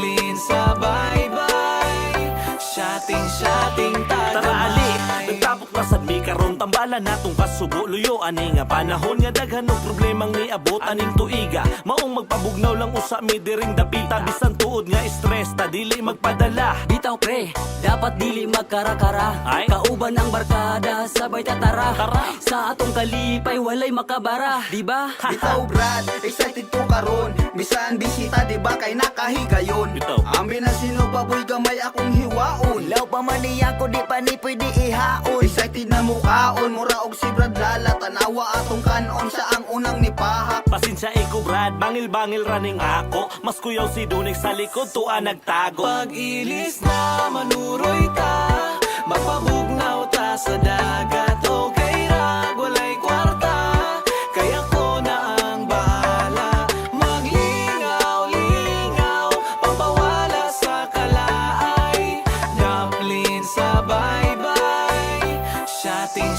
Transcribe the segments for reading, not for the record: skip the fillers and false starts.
Daplin sa baybay, shotting tagamay. Tara ali, nagtapok na sad mi karon tambalan natong kasubo. Luyo ani nga panahon nga daghan og problemang niabot aning tuiga. Maong magpabugnaw lang usa mi diring dapita. Bisan tuod nga stress ta dili magpadala. Bitaw pre, dapat dili magkara-kara. Ay? Kauban ang barkada, sabay tatara. Tara. Sa atong kalipay, walay makabara. Diba? Bitaw Brad, excited ko karon. Bisan bisita di ba kay nakahigayon. Bitaw. Ambi na sino baboy gamay akong hiwaon. Law pa man niya ko di pa ni pwede ihaon. Excited na mukaon, mura og si Brad Lala. Tanawa atong kanon, siya ang unang nipahak. Pasensya iko Brad, bangil-bangil running ako. Mas kuyaw si Dunig sa likod tuwa nagtago. Pag-ilis na manuroy ta, magpabugnaw ta sa dagat. Okay ra, walay kwarta, kaya ko na ang bahala. Maglingaw-lingaw, pampawala sa kalaay. Daplin sa baybay, shotting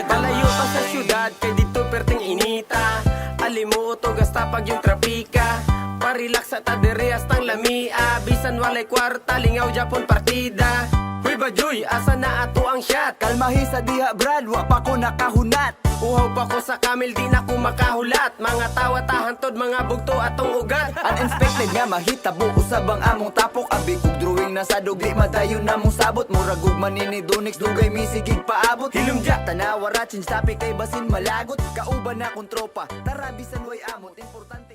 Palayo pa sa tagamay. syudad kay dito perting inita. Alimuot o gasta pag yung trapika. Parelax sa taderehas ng lamia. Bisan walay kwarta, lingaw Japon partida. Uy Bajoy, asa na ato ang shot? Kalmahi sa diha Brad, wa pa ko nakahunat. Uhaw pa ko sa kamil, di na ko makahulat. Mga tawa tahantod, mga bugto atong ugat. Uninspected nga mahitabo usab ang among tapok. Abi kog drawing na sa dugli madayon na mong sabot. Murag ug manini Donix dugay misigig paabot. Hilumja tanawa ra change topic kay basin malagot. Kauban na kong tropa, tara bisan way amot importante.